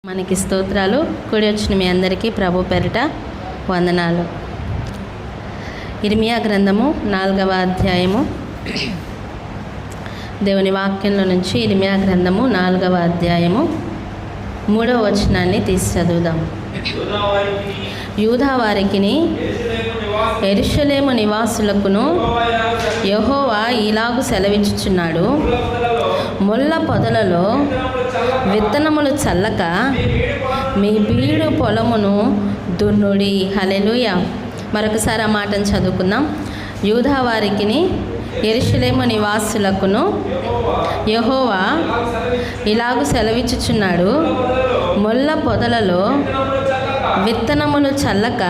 మనకి స్తోత్రాలు. కూడి వచ్చిన మీ అందరికీ ప్రభు పేరిట వందనాలు. ఇర్మియా గ్రంథము 4వ అధ్యాయము, దేవుని వాక్యంలో నుంచి ఇర్మియా గ్రంథము 4వ అధ్యాయము 3వ వచనాన్ని తీసి చదువుదాం. యూదా వారికిని యెరూషలేము నివాసులకును యెహోవా ఇలాగు సెలవిచ్చుచున్నాడు, ముళ్ళ పొదలలో విత్తనములు చల్లక మీ బీడు పొలమును దున్నుడి. హల్లెలూయా. మరొకసారి ఆ మాటను చదువుకుందాం. యూదా వారికిని యెరూషలేము నివాసులకును యెహోవా ఇలాగు సెలవిచ్చుచున్నాడు, ముళ్ళ పొదలలో విత్తనములు చల్లక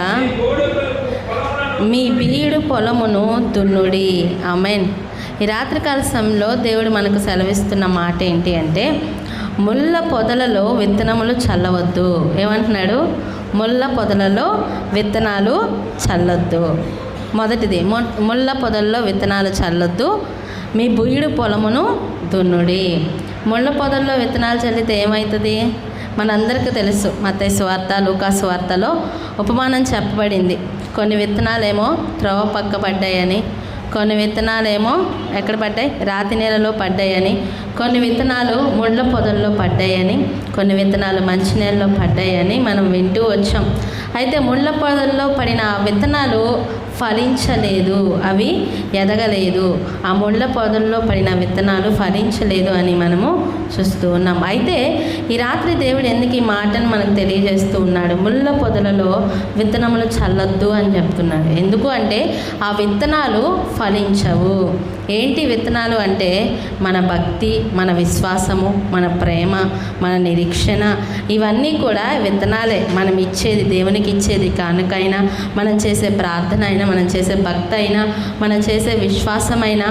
మీ బీడు పొలమును దున్నుడి. ఆమేన్. ఈ రాత్రికాల సమయంలో దేవుడు మనకు సెలవిస్తున్న మాట ఏంటి అంటే, ముళ్ళ పొదలలో విత్తనములు చల్లవద్దు. ఏమంటున్నాడు? ముళ్ళ పొదలలో విత్తనాలు చల్లొద్దు. మొదటిది, ముళ్ళ పొదల్లో విత్తనాలు చల్లొద్దు, మీ బీడు పొలమును దున్నుడి. ముళ్ళ పొదల్లో విత్తనాలు చల్లితే ఏమవుతుంది? మనందరికీ తెలుసు. మత్తయి సువార్త, లూకా సువార్తలో ఉపమానం చెప్పబడింది. కొన్ని విత్తనాలేమో త్రోవ పక్క పడ్డాయని, కొన్ని విత్తనాలేమో ఎక్కడ పడ్డాయి? రాతి నేలలో పడ్డాయని, కొన్ని విత్తనాలు ముళ్ళ పొదల్లో పడ్డాయని, కొన్ని విత్తనాలు మంచినీళ్ళలో పడ్డాయని మనం వింటూ వచ్చాం. అయితే ముళ్ళ పొదల్లో పడిన విత్తనాలు ఫలించలేదు, అవి ఎదగలేదు. ఆ ముళ్ళ పొదల్లో పడిన విత్తనాలు ఫలించలేదు అని మనము చూస్తూ ఉన్నాం. అయితే ఈ రాత్రి దేవుడు ఎందుకు ఈ మాటను మనకు తెలియజేస్తూ ఉన్నాడు? ముళ్ళ పొదలలో విత్తనములు చల్లొద్దు అని చెప్తున్నాడు. ఎందుకు అంటే ఆ విత్తనాలు ఫలించవు. ఏంటి విత్తనాలు అంటే మన భక్తి, మన విశ్వాసము, మన ప్రేమ, మన నిరీక్షణ, ఇవన్నీ కూడా విత్తనాలే. మనం ఇచ్చేది, దేవునికి ఇచ్చేది కానుకైనా, మనం చేసే ప్రార్థన అయినా, మనం చేసే భక్తి అయినా, మనం చేసే విశ్వాసమైనా,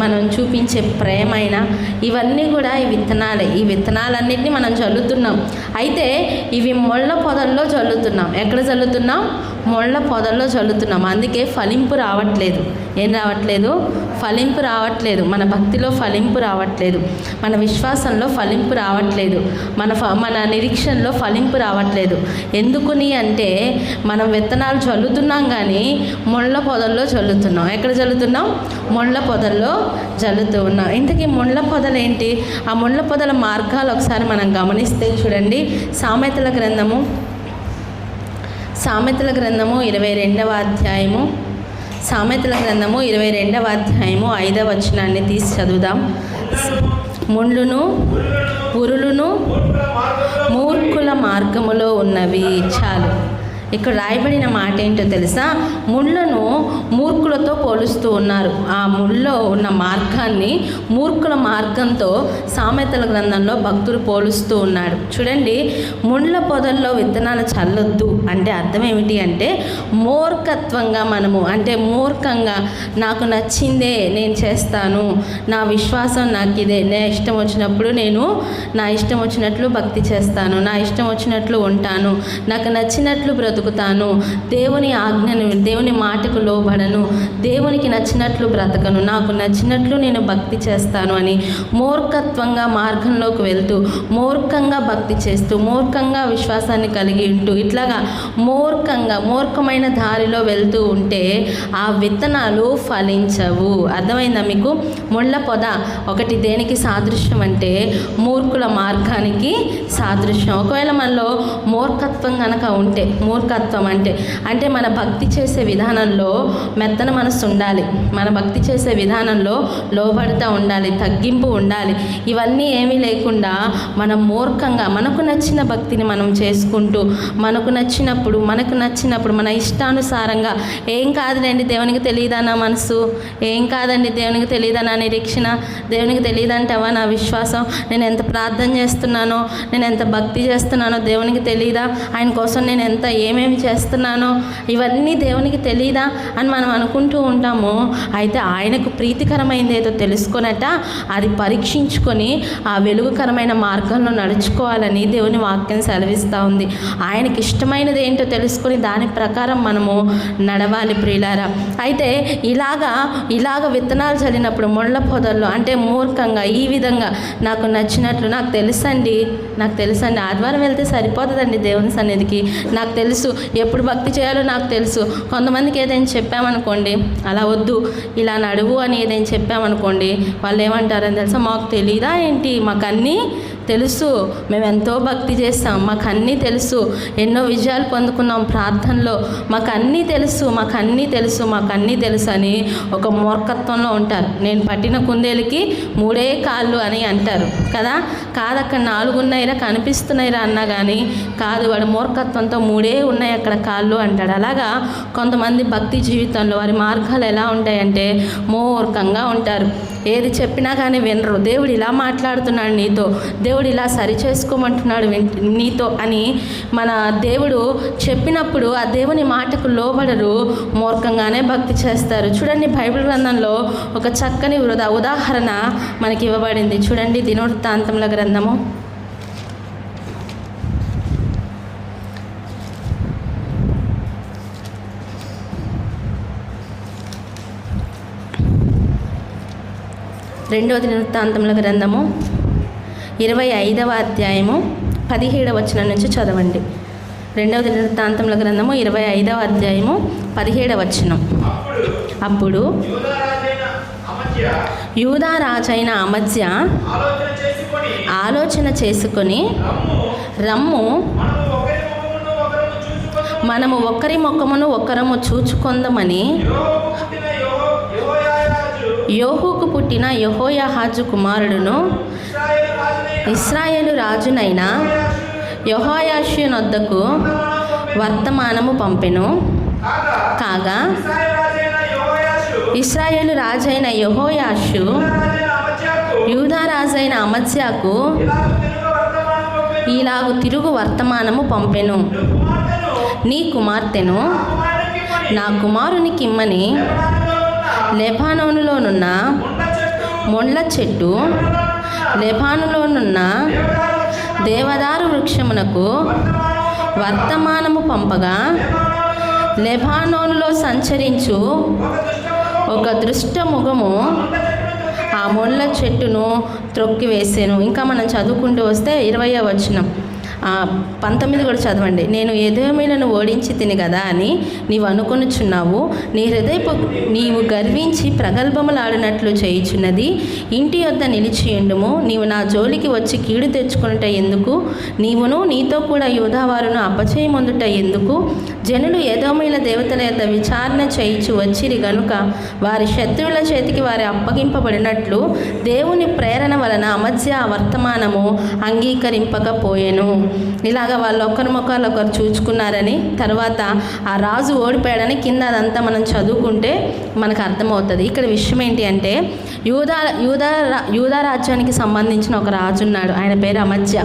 మనం చూపించే ప్రేమ అయినా, ఇవన్నీ కూడా ఈ విత్తనాలే. ఈ విత్తనాలన్నింటినీ మనం చల్లుతున్నాం. అయితే ఇవి ముళ్ళ పొదల్లో చల్లుతున్నాం. ఎక్కడ చల్లుతున్నాం? ముళ్ళ పొదల్లో చల్లుతున్నాం. అందుకే ఫలింపు రావట్లేదు. ఏం రావట్లేదు? ఫలింపు రావట్లేదు. మన భక్తిలో ఫలింపు రావట్లేదు, మన విశ్వాసంలో ఫలింపు రావట్లేదు, మన నిరీక్షణలో ఫలింపు రావట్లేదు. ఎందుకుని అంటే మనం విత్తనాలు చల్లుతున్నాం కానీ ముళ్ళ పొదల్లో చల్లుతున్నాం. ఎక్కడ చల్లుతున్నాం? ముళ్ళ పొదల్లో చల్లుతూ ఉన్నాం. ఇంతకీ ముళ్ళ పొదలు ఏంటి? ఆ ముళ్ళ పొదల మార్గాలు ఒకసారి మనం గమనిస్తే చూడండి. సామెతల గ్రంథము 22వ అధ్యాయము, సామెతల గ్రంథము 22వ అధ్యాయము 5వ వచనాన్ని తీసి చదువుదాం. ముండ్లును ఉరులును మూర్ఖుల మార్గములో ఉన్నవి. చాలు. ఇక్కడ రాయబడిన మాట ఏంటో తెలుసా? ముళ్ళను మూర్ఖులతో పోలుస్తూ ఉన్నారు. ఆ ముళ్ళలో ఉన్న మార్గాన్ని మూర్ఖుల మార్గంతో సామెతల గ్రంథంలో భక్తుడు పోలుస్తూ ఉన్నాడు. చూడండి, ముళ్ళ పొదల్లో విత్తనాలు చల్లొద్దు అంటే అర్థం ఏమిటి అంటే మూర్ఖత్వంగా మనము, అంటే మూర్ఖంగా నాకు నచ్చిందే నేను చేస్తాను, నా విశ్వాసం నాకు ఇదే, నా ఇష్టం వచ్చినప్పుడు నేను నా ఇష్టం వచ్చినట్లు భక్తి చేస్తాను, నా ఇష్టం వచ్చినట్లు ఉంటాను, నాకు నచ్చినట్లు బ్రతుకుతాను, దేవుని ఆజ్ఞను, దేవుని మాటకు లోబడను, దేవునికి నచ్చినట్లు బ్రతకను, నాకు నచ్చినట్లు నేను భక్తి చేస్తాను అని మూర్ఖత్వంగా మార్గంలోకి వెళ్తూ, మూర్ఖంగా భక్తి చేస్తూ, మూర్ఖంగా విశ్వాసాన్ని కలిగి ఉంటూ, ఇట్లాగా మూర్ఖమైన దారిలో వెళ్తూ ఉంటే ఆ విత్తనాలు ఫలించవు. అర్థమైందా మీకు? ముళ్ళ పొద ఒకటి దేనికి సాదృశ్యం అంటే మూర్ఖుల మార్గానికి సాదృశ్యం. ఒకవేళ మనలో మూర్ఖత్వం కనుక ఉంటే, మూర్ఖత్వం అంటే మన భక్తి చేసే విధానంలో మెత్తన మనసు ఉండాలి, మన భక్తి చేసే విధానంలో లోబడుతూ ఉండాలి, తగ్గింపు ఉండాలి. ఇవన్నీ ఏమీ లేకుండా మనం మూర్ఖంగా మనకు నచ్చిన భక్తిని మనం చేసుకుంటూ, మనకు నచ్చినప్పుడు మన ఇష్టానుసారంగా, ఏం కాదులేండి దేవునికి తెలియదా నా మనసు, ఏం కాదండి దేవునికి తెలియదా నా నిరీక్షణ, దేవునికి తెలియదంటావా నా విశ్వాసం, నేను ఎంత ప్రార్థన చేస్తున్నానో, నేను ఎంత భక్తి చేస్తున్నానో దేవునికి తెలియదా, ఆయన కోసం నేను ఎంత ఏమేమి ఏమేమి చేస్తున్నానో ఇవన్నీ దేవునికి తెలియదా అని మనం అనుకుంటూ ఉంటాము. అయితే ఆయనకు ప్రీతికరమైనది ఏదో తెలుసుకొనట అది పరీక్షించుకొని ఆ వెలుగుకరమైన మార్గంలో నడుచుకోవాలని దేవుని వాక్యం సెలవిస్తూ ఉంది. ఆయనకి ఇష్టమైనది ఏంటో తెలుసుకొని దాని ప్రకారం మనము నడవాలి ప్రియులారా. అయితే ఇలాగ విత్తనాలు చల్లినప్పుడు ముళ్ళ పొదల్లో అంటే మూర్ఖంగా ఈ విధంగా నాకు నచ్చినట్లు నాకు తెలుసండి ఆదివారం వెళ్తే సరిపోతుందండి దేవుని సన్నిధికి, నాకు తెలుసు ఎప్పుడు భక్తి చేయాలో నాకు తెలుసు. కొంతమందికి ఏదైనా చెప్పామనుకోండి, అలా వద్దు ఇలా నడువు అని ఏదైనా చెప్పామనుకోండి, వాళ్ళు ఏమంటారని తెలుసా, మాకు తెలీదా ఏంటి, మాకు అన్నీ తెలుసు, మేము ఎంతో భక్తి చేస్తాం, మాకు అన్నీ తెలుసు, ఎన్నో విజయాలు పొందుకున్నాం ప్రార్థనలో, మాకు అన్నీ తెలుసు అని ఒక మూర్ఖత్వంలో ఉంటారు. నేను పట్టిన కుందేలుకి 3 కాళ్ళు అని అంటారు కదా. కాదు, అక్కడ 4 ఉన్నాయిరా కనిపిస్తున్నాయిరా అన్నా కానీ కాదు, వాడు మూర్ఖత్వంతో 3 ఉన్నాయి అక్కడ కాళ్ళు అంటాడు. అలాగా కొంతమంది భక్తి జీవితంలో వారి మార్గాలు ఎలా ఉంటాయంటే మూర్ఖంగా ఉంటారు. ఏది చెప్పినా కానీ వినరు. దేవుడు ఇలా మాట్లాడుతున్నాడు నీతో, దేవుడు ఇలా సరి చేసుకోమంటున్నాడు నీతో అని మన దేవుడు చెప్పినప్పుడు ఆ దేవుని మాటకు లోబడరు, మూర్ఖంగానే భక్తి చేస్తారు. చూడండి, బైబిల్ గ్రంథంలో ఒక చక్కని ఉదాహరణ మనకి ఇవ్వబడింది. చూడండి, దినవృత్తాంతముల గ్రంథము 2వ దినవృత్తాంతముల గ్రంథము 25వ అధ్యాయము 17వ వచనం నుంచి చదవండి. 2వ దినవృత్తాంతముల గ్రంథము 25వ అధ్యాయము 17వ వచనం. అప్పుడు యూదా రాజైన అమజ్యా ఆలోచన చేసుకొని, రమ్ము మనము ఒకరి ముఖమును ఒకరము చూచుకొందమని యోహుకు పుట్టిన యెహోయాహాజు కుమారుడును ఇశ్రాయేలు రాజునైన యెహోయాషు నొద్దకు వర్తమానము పంపెను. కాగా ఇశ్రాయేలు రాజైన యెహోయాషు యూదా రాజైన అమజ్యాకు ఇలాగు తిరుగు వర్తమానము పంపెను, నీ కుమార్తెను నా కుమారునికిమ్మని లెబానోనులోనున్న మొండ్ల చెట్టు, లెబానులోనున్న దేవదారు వృక్షమునకు వర్తమానము పంపగా, లెబానోనులో సంచరించు ఒక దుష్ట మృగము ఆ మొండ్ల చెట్టును త్రొక్కివేసెను. ఇంకా మనం చదువుకుంటూ వస్తే 20వ వచనం 19 కూడా చదవండి. నేను ఎదోమీయులను ఓడించి తిని కదా అని నీవు అనుకొనుచున్నావు, నీవు గర్వించి ప్రగల్భములాడినట్లు చేయుచున్నది. ఇంటి యొద్ద నిలిచియుండుము, నీవు నా జోలికి వచ్చి కీడు తెచ్చుకొనుట ఎందుకు? నీవును నీతో కూడా యూదావారును అపజయమొందుట ఎందుకు? జనులు ఎదోమీయుల దేవతల యొద్ద విచారణ చేయించు వచ్చిరి గనుక వారి శత్రువుల చేతికి వారి అప్పగింపబడినట్లు దేవుని ప్రేరణ వలన అమజ్యా వర్తమానము అంగీకరింపకపోయెను. ఇలాగ వాళ్ళు ఒకరి ముఖాలు ఒకరు చూచుకున్నారని, తర్వాత ఆ రాజు ఓడిపోయాడని కింద అదంతా మనం చదువుకుంటే మనకు అర్థమవుతుంది. ఇక్కడ విషయం ఏంటి అంటే యూదా రాజ్యానికి సంబంధించిన ఒక రాజు ఉన్నాడు, ఆయన పేరు అమజ్యా.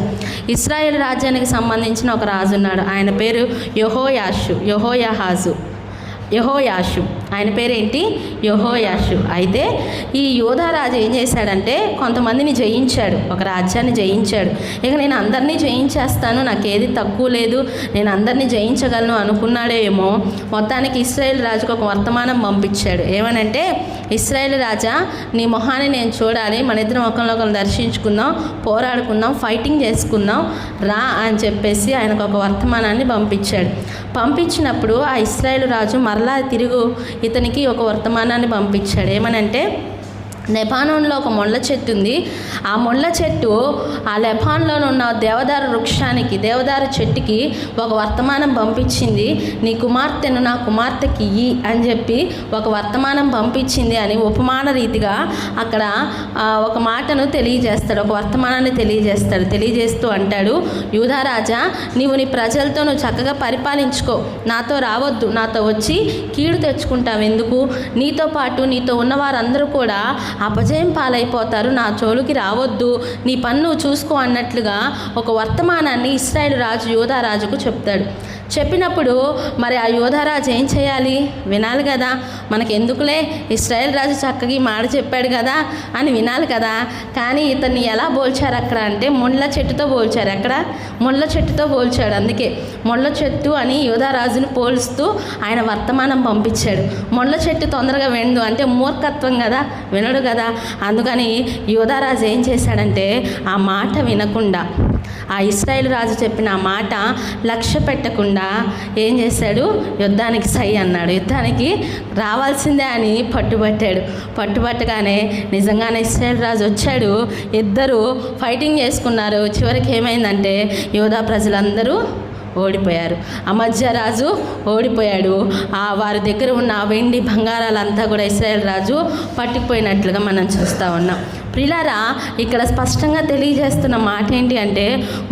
ఇశ్రాయేల్ రాజ్యానికి సంబంధించిన ఒక రాజు ఉన్నాడు, ఆయన పేరు యెహోయాషు. ఆయన పేరేంటి? యెహోయాషు. అయితే ఈ యూదా రాజు ఏం చేశాడంటే కొంతమందిని జయించాడు, ఒక రాజ్యాన్ని జయించాడు. ఇక నేను అందరినీ జయించేస్తాను, నాకేది తక్కువ లేదు, నేను అందరినీ జయించగలను అనుకున్నాడో ఏమో. మొత్తానికి ఇశ్రాయేల్ రాజుకు ఒక వర్తమానం పంపించాడు. ఏమనంటే, ఇశ్రాయేల్ రాజా, నీ మొహాన్ని నేను చూడాలి, మన ఇద్దరం ఒకరినొకరు దర్శించుకుందాం, పోరాడుకుందాం, ఫైటింగ్ చేసుకుందాం రా అని చెప్పేసి ఆయనకు ఒక వర్తమానాన్ని పంపించాడు. పంపించినప్పుడు ఆ ఇశ్రాయేల్ రాజు మరలా తిరుగు ఇతనికి ఒక వర్తమానాన్ని పంపించాడు. ఏమనంటే, లెబానోన్లో ఒక మొండ్ల చెట్టు ఉంది, ఆ మొండ్ల చెట్టు ఆ లెబాన్లో ఉన్న దేవదారు చెట్టుకి ఒక వర్తమానం పంపించింది, నీ కుమార్తెను నా కుమార్తెకి ఇయ్యి అని చెప్పి ఒక వర్తమానం పంపించింది అని ఉపమాన రీతిగా అక్కడ ఒక మాటను తెలియజేస్తాడు, ఒక వర్తమానాన్ని తెలియజేస్తూ అంటాడు, యూదా రాజా, నీవు నీ ప్రజలతో నువ్వు చక్కగా పరిపాలించుకో, నాతో రావద్దు, నాతో వచ్చి కీడు తెచ్చుకుంటావు ఎందుకు? నీతో పాటు నీతో ఉన్న వారందరూ కూడా అపజయం పాలైపోతారు, నా చోలుకి రావద్దు, నీ పన్ను చూసుకో అన్నట్లుగా ఒక వర్తమానాన్ని ఇశ్రాయేలు రాజు యూదా రాజుకు చెప్తాడు. చెప్పినప్పుడు మరి ఆ యోధారాజు ఏం చేయాలి? వినాలి కదా. మనకి ఎందుకులే, ఇశ్రాయేల్ రాజు చక్కగా ఈ మాట చెప్పాడు కదా అని వినాలి కదా. కానీ ఇతన్ని ఎలా పోల్చారు అక్కడ అంటే ముళ్ళ చెట్టుతో పోల్చారు. ఎక్కడ? ముళ్ళ చెట్టుతో పోల్చాడు. అందుకే ముళ్ళ చెట్టు అని యోధారాజుని పోలుస్తూ ఆయన వర్తమానం పంపించాడు. ముళ్ళ చెట్టు తొందరగా వినడు అంటే మూర్ఖత్వం కదా, వినడు కదా. అందుకని యోధారాజు ఏం చేశాడంటే ఆ మాట వినకుండా, ఆ ఇశ్రాయేలు రాజు చెప్పిన ఆ మాట లక్ష్య పెట్టకుండా ఏం చేశాడు? యుద్ధానికి సై అన్నాడు. యుద్ధానికి రావాల్సిందే అని పట్టుబట్టగానే నిజంగానే ఇశ్రాయేలు రాజు వచ్చాడు. ఇద్దరు ఫైటింగ్ చేసుకున్నారు. చివరికి ఏమైందంటే యోధా ప్రజలందరూ ఓడిపోయారు. అమధ్య రాజు ఓడిపోయాడు. వారి దగ్గర ఉన్న వెండి బంగారాలంతా కూడా ఇశ్రాయేల్ రాజు పట్టుకుపోయినట్లుగా మనం చూస్తూ ఉన్నాం. ప్రియులారా, ఇక్కడ స్పష్టంగా తెలియజేస్తున్న మాట ఏంటి అంటే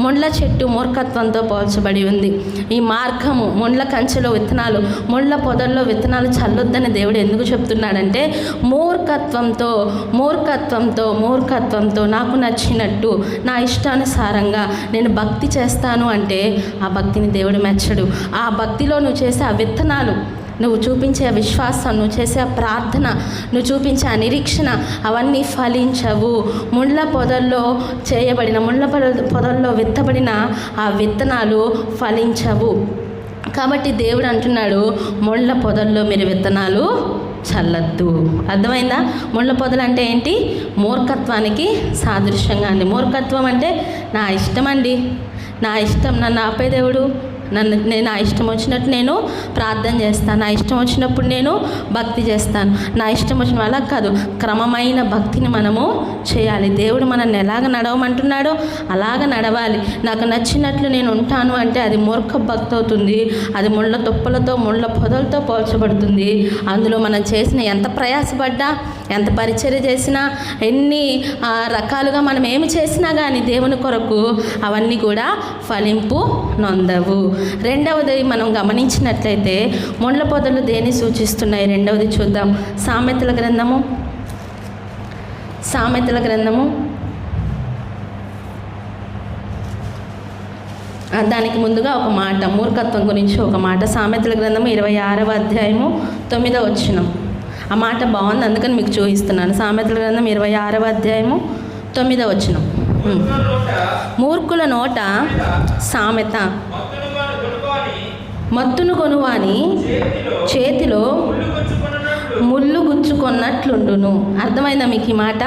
ముండ్ల చెట్టు మూర్ఖత్వంతో పోల్చబడి ఉంది. ఈ మార్గము ముండ్ల కంచెలో విత్తనాలు, ముండ్ల పొదల్లో విత్తనాలు చల్లొద్దని దేవుడు ఎందుకు చెప్తున్నాడంటే మూర్ఖత్వంతో నాకు నచ్చినట్టు నా ఇష్టానుసారంగా నేను భక్తి చేస్తాను అంటే ఆ భక్తిని దేవుడు మెచ్చడు. ఆ భక్తిలో నువ్వు చేసే ఆ విత్తనాలు, నువ్వు చూపించే విశ్వాసం, నువ్వు చేసే ప్రార్థన, నువ్వు చూపించే నిరీక్షణ అవన్నీ ఫలించవు. ముళ్ళ పొదల్లో విత్తబడిన ఆ విత్తనాలు ఫలించవు. కాబట్టి దేవుడు అంటున్నాడు ముళ్ళ పొదల్లో మీరు విత్తనాలు చల్లద్దు. అర్థమైందా? ముళ్ళ పొదలు అంటే ఏంటి? మూర్ఖత్వానికి సాదృశ్యంగా అండి. మూర్ఖత్వం అంటే నా ఇష్టం అండి, నా ఇష్టం, నన్ను ఆపే దేవుడు, నేను నా ఇష్టం వచ్చినట్టు నేను ప్రార్థన చేస్తాను, నా ఇష్టం వచ్చినప్పుడు నేను భక్తి చేస్తాను, నా ఇష్టం వచ్చిన అలా కాదు. క్రమమైన భక్తిని మనము చేయాలి. దేవుడు మనల్ని ఎలాగ నడవమంటున్నాడో అలాగ నడవాలి. నాకు నచ్చినట్లు నేను ఉంటాను అంటే అది మూర్ఖ భక్తి అవుతుంది. అది ముళ్ళ తుప్పలతో, ముళ్ళ పొదలతో పోల్చబడుతుంది. అందులో మనం చేసిన ఎంత ప్రయాసపడ్డా, ఎంత పరిచర్య చేసినా, ఎన్ని రకాలుగా మనం ఏమి చేసినా కానీ దేవుని కొరకు అవన్నీ కూడా ఫలింపు నొందవు. రెండవది మనం గమనించినట్లయితే ముళ్ళ పొదలు దేన్ని సూచిస్తున్నాయి? రెండవది చూద్దాం. సామెతల గ్రంథము దానికి ముందుగా ఒక మాట, మూర్ఖత్వం గురించి ఒక మాట. సామెతల గ్రంథము 26వ అధ్యాయము 9వ వచనం. ఆ మాట బాగుంది, అందుకని మీకు చూపిస్తున్నాను. సామెతల గ్రంథం 26వ అధ్యాయము 9వ వచనం. మూర్ఖుల నోట సామెత, మత్తును కొనువాని చేతిలో ముళ్ళు గుచ్చుకున్నట్లుండును. అర్థమైందా మీకు ఈ మాట?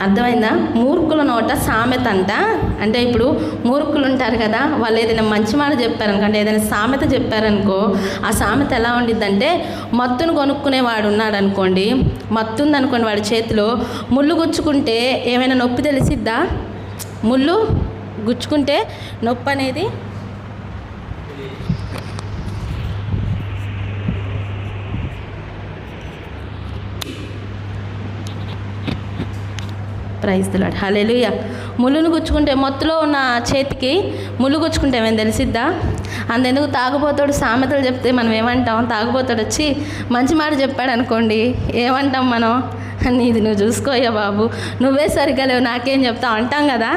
అర్థమైందా? మూర్ఖుల నోట సామెత అంటే ఇప్పుడు మూర్ఖులు ఉంటారు కదా, వాళ్ళు ఏదైనా మంచి మాట చెప్పారనుకో, అంటే ఏదైనా సామెత చెప్పారనుకో, ఆ సామెత ఎలా ఉండిద్దంటే మత్తును కొనుక్కునేవాడు ఉన్నాడు అనుకోండి, మత్తు ఉందనుకోండి, వాడి చేతిలో ముళ్ళు గుచ్చుకుంటే ఏమైనా నొప్పి తెలిసిద్దా? ముళ్ళు గుచ్చుకుంటే నొప్పి అనేది ప్రైజ్ ది లార్డ్, హల్లెలూయా. ముళ్ళును గుచ్చుకుంటే, మత్తులో ఉన్న చేతికి ముళ్ళు గుచ్చుకుంటే ఏమైనా తెలిసిద్దా? అంతెందుకు తాగుబోతాడు సామెతలు చెప్తే మనం ఏమంటాం? తాగుబోతాడు వచ్చి మంచి మాట చెప్పాడు అనుకోండి, ఏమంటాం మనం? నీది నువ్వు చూసుకోయ్యా బాబు, నువ్వే సరిగ్గా లేవు, నాకేం చెప్తావు అంటాం కదా.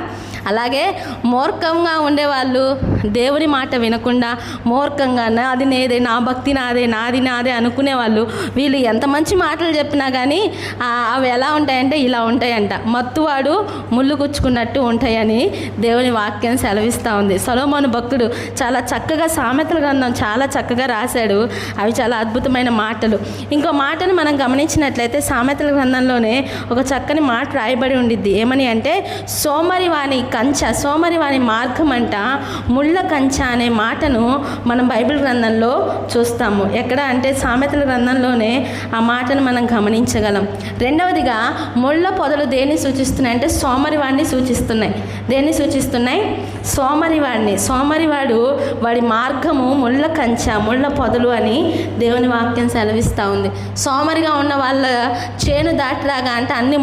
అలాగే మూర్ఖంగా ఉండేవాళ్ళు దేవుని మాట వినకుండా మూర్ఖంగా నాది నేదే, నా భక్తి నాదే, నాది నాదే అనుకునేవాళ్ళు వీళ్ళు ఎంత మంచి మాటలు చెప్పినా కానీ అవి ఎలా ఉంటాయంటే ఇలా ఉంటాయంట. మత్తువాడు ముళ్ళు గుచ్చుకున్నట్టు ఉంటాయని దేవుని వాక్యం సెలవిస్తూ ఉంది. సొలొమోను భక్తుడు చాలా చక్కగా సామెతల గ్రంథం చాలా చక్కగా రాశాడు. అవి చాలా అద్భుతమైన మాటలు. ఇంకో మాటను మనం గమనించినట్లయితే సామెతల గ్రంథంలోనే ఒక చక్కని మాట రాయబడి ఉండిద్ది. ఏమని అంటే సోమరివాని మార్గం అంట ముళ్ళ కంచ అనే మాటను మనం బైబిల్ గ్రంథంలో చూస్తాము. ఎక్కడ అంటే సామెతల గ్రంథంలోనే ఆ మాటను మనం గమనించగలం. రెండవదిగా ముళ్ళ పొదలు దేన్ని సూచిస్తున్నాయి అంటే సోమరివాడిని సూచిస్తున్నాయి. దేన్ని సూచిస్తున్నాయి? సోమరివాడు వాడి మార్గము ముళ్ళ కంచ, ముళ్ళ పొదలు అని దేవుని వాక్యం సెలవిస్తూ ఉంది. సోమరిగా ఉన్న వాళ్ళ చేను దాటిలాగా అంటే అన్ని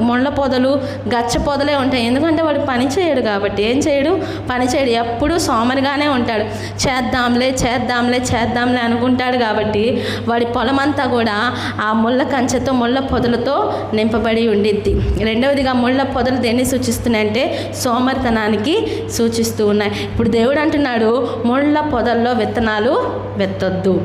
ముళ్ళ పొదలు, గచ్చ పొదలే ఉంటాయి. ఎందుకంటే వాడు పని చేయడు కాబట్టి ఏం చేయడు, పని చేయడు, ఎప్పుడూ సోమరిగానే ఉంటాడు. చేద్దాంలే అనుకుంటాడు కాబట్టి వాడి పొలమంతా కూడా ఆ ముళ్ళ కంచెతో ముళ్ళ పొదలతో నింపబడి ఉండిద్ది. రెండవదిగా ముళ్ళ పొదలు దేన్ని సూచిస్తున్నాయంటే సోమరితనానికి సూచిస్తూ ఉన్నాయి. ఇప్పుడు దేవుడు అంటున్నాడు ముళ్ళ పొదల్లో విత్తనాలు వెత్తొద్దు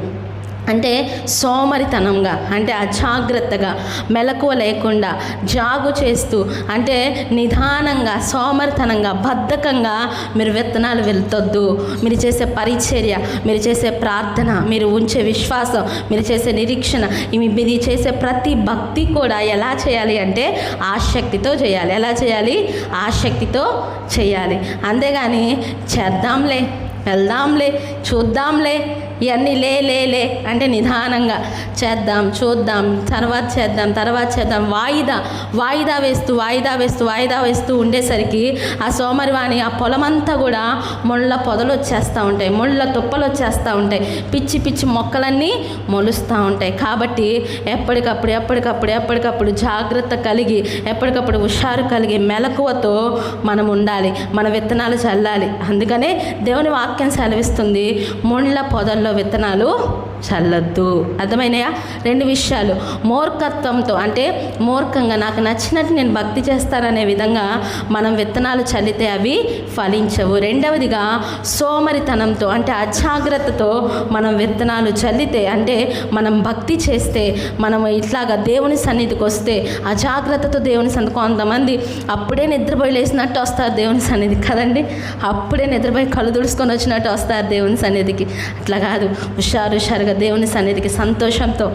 అంటే సోమరితనంగా, అంటే అజాగ్రత్తగా, మెలకువ లేకుండా, జాగు చేస్తూ, అంటే నిదానంగా, సోమరితనంగా, బద్ధకంగా మీరు విత్తనాలు వెళ్తొద్దు. మీరు చేసే పరిచర్య, మీరు చేసే ప్రార్థన, మీరు ఉంచే విశ్వాసం, మీరు చేసే నిరీక్షణ, మీరు చేసే ప్రతి భక్తి కూడా ఎలా చేయాలి అంటే ఆసక్తితో చేయాలి. ఎలా చేయాలి? ఆసక్తితో చేయాలి. అంతేగాని చేద్దాంలే, వెళ్దాంలే, చూద్దాంలే, ఇవన్నీ లే అంటే నిదానంగా చేద్దాం, చూద్దాం, తర్వాత చేద్దాం వాయిదా వేస్తూ ఉండేసరికి ఆ సోమరివాణి ఆ పొలమంతా కూడా ముళ్ళ పొదలు వచ్చేస్తూ ఉంటాయి, ముళ్ళ తుప్పలు వచ్చేస్తూ ఉంటాయి, పిచ్చి మొక్కలన్నీ మొలుస్తూ ఉంటాయి. కాబట్టి ఎప్పటికప్పుడు జాగ్రత్త కలిగి, ఎప్పటికప్పుడు హుషారు కలిగి, మెలకువతో మనం ఉండాలి, మన విత్తనాలు చల్లాలి. అందుకనే దేవుని వాక్యం సెలవిస్తుంది ముళ్ళ పొదల్లో విత్తనాలు చల్లొద్దు. అర్థమైనాయా? 2 విషయాలు, మూర్ఖత్వంతో అంటే మూర్ఖంగా నాకు నచ్చినట్టు నేను భక్తి చేస్తాననే విధంగా మనం విత్తనాలు చల్లితే అవి ఫలించవు. రెండవదిగా సోమరితనంతో అంటే అజాగ్రత్తతో మనం విత్తనాలు చల్లితే, అంటే మనం భక్తి చేస్తే, మనం ఇట్లాగా దేవుని సన్నిధికి వస్తే అజాగ్రత్తతో దేవుని సన్నిధి, కొంతమంది అప్పుడే నిద్రపోయి లేచినట్టు వస్తారు దేవుని సన్నిధికి కదండి, అప్పుడే నిద్రపోయి కళ్ళు తుడుచుకొని వచ్చినట్టు వస్తారు దేవుని సన్నిధికి. అట్లా కాదు, హుషారుగా దేవుని సన్నిధికి సంతోషంతో,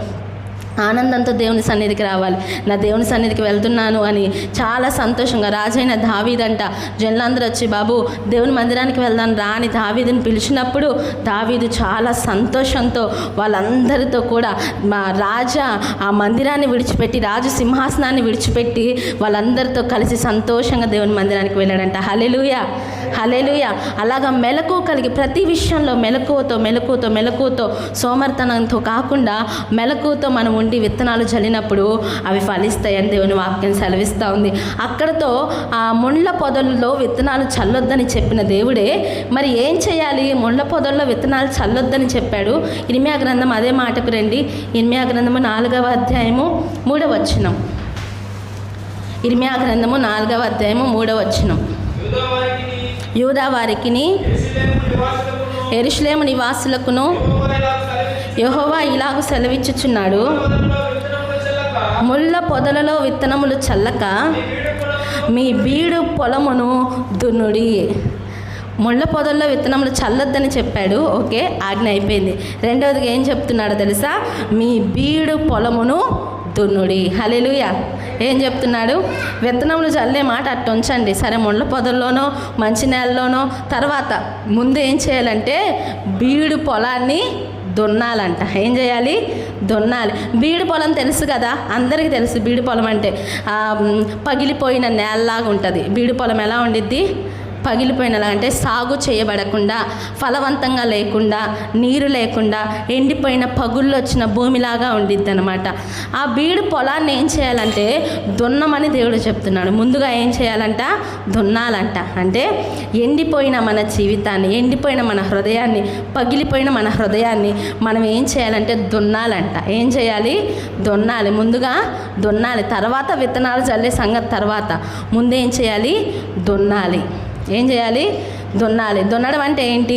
ఆనందంతో దేవుని సన్నిధికి రావాలి. నా దేవుని సన్నిధికి వెళ్తున్నాను అని చాలా సంతోషంగా. రాజైన దావీదంట జనులందరూ వచ్చి బాబు దేవుని మందిరానికి వెళ్దాం రా అని దావీదుని పిలిచినప్పుడు దావీదు చాలా సంతోషంతో వాళ్ళందరితో కూడా మా రాజా ఆ మందిరాన్ని విడిచిపెట్టి, రాజు సింహాసనాన్ని విడిచిపెట్టి వాళ్ళందరితో కలిసి సంతోషంగా దేవుని మందిరానికి వెళ్ళాడంట. హల్లెలూయా. అలాగా మెలకువ కలిగి ప్రతి విషయంలో మెలకువతో సోమర్తనంతో కాకుండా మెలకువతో మనం ఉండి విత్తనాలు చల్లినప్పుడు అవి ఫలిస్తాయని దేవుని వాక్యం సెలవిస్తూ ఉంది. అక్కడతో ఆ ముళ్ళ పొదల్లో విత్తనాలు చల్లొద్దని చెప్పిన దేవుడే మరి ఏం చేయాలి? ముళ్ళ పొదల్లో విత్తనాలు చల్లొద్దని చెప్పాడు. ఇర్మియా గ్రంథం అదే మాటకు రండి. ఇర్మియా గ్రంథము 4వ అధ్యాయము 3వ వచనం. ఇర్మియా గ్రంథము 4వ అధ్యాయము 3వ వచనం. యూదా వారికిని యెరూషలేము నివాసులకును యెహోవా ఇలాగ సెలవిచ్చుచున్నాడు, ముళ్ళ పొదలలో విత్తనములు చల్లక మీ బీడు పొలమును దున్నుడి. ముళ్ళ పొదల్లో విత్తనములు చల్లొద్దని చెప్పాడు, ఓకే, ఆజ్ఞ అయిపోయింది. రెండవదిగా ఏం చెప్తున్నాడో తెలుసా? మీ బీడు పొలమును దున్నుడి. హల్లెలూయా. ఏం చెప్తున్నాడు? విత్తనములు చల్లే మాట అట్టు ఉంచండి, సరే, ముళ్ళ పొదల్లోనో మంచి నేలలోనో, తర్వాత ముందు ఏం చేయాలంటే బీడు పొలాన్ని దున్నాలంట. ఏం చేయాలి? దున్నాలి. బీడు పొలం తెలుసు కదా, అందరికీ తెలుసు. బీడు పొలం అంటే పగిలిపోయిన నేలలాగా ఉంటుంది. బీడు పొలం ఎలా ఉండిద్ది? పగిలిపోయినలా, అంటే సాగు చేయబడకుండా, ఫలవంతంగా లేకుండా, నీరు లేకుండా, ఎండిపోయిన పగుళ్ళు వచ్చిన భూమిలాగా ఉండిద్ది అనమాట. ఆ బీడు పొలాన్ని ఏం చేయాలంటే దున్నమని దేవుడు చెప్తున్నాడు. ముందుగా ఏం చేయాలంట? దున్నాలంట. అంటే ఎండిపోయిన మన జీవితాన్ని, ఎండిపోయిన మన హృదయాన్ని, పగిలిపోయిన మన హృదయాన్ని మనం ఏం చేయాలంటే దున్నాలంట. ఏం చేయాలి? దున్నాలి. ముందుగా దున్నాలి, తర్వాత విత్తనాలు చల్లే సంగతి తర్వాత. ముందేం చేయాలి? దున్నాలి. ఏం చేయాలి? దున్నాలి. దున్నడం అంటే ఏంటి?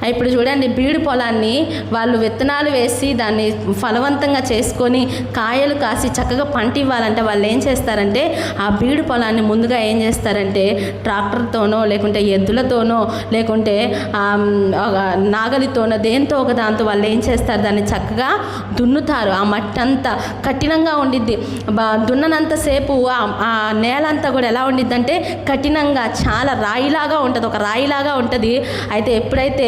ఇప్పుడు చూడండి, బీడు పొలాన్ని వాళ్ళు విత్తనాలు వేసి దాన్ని ఫలవంతంగా చేసుకొని కాయలు కాసి చక్కగా పంట ఇవ్వాలంటే వాళ్ళు ఏం చేస్తారంటే ఆ బీడు పొలాన్ని ముందుగా ఏం చేస్తారంటే ట్రాక్టర్తోనో లేకుంటే ఎద్దులతోనో లేకుంటే నాగలితోనో దేంతో ఒక దాంతో వాళ్ళు ఏం చేస్తారు, దాన్ని చక్కగా దున్నుతారు. ఆ మట్టి అంతా కఠినంగా ఉండిద్ది. దున్ననంతసేపు ఆ నేల అంతా కూడా ఎలా ఉండిద్ది అంటే కఠినంగా, చాలా రాయిలాగా ఉంటుంది, ఒక రాయిలాగా ఉంటుంది. అయితే ఎప్పుడైతే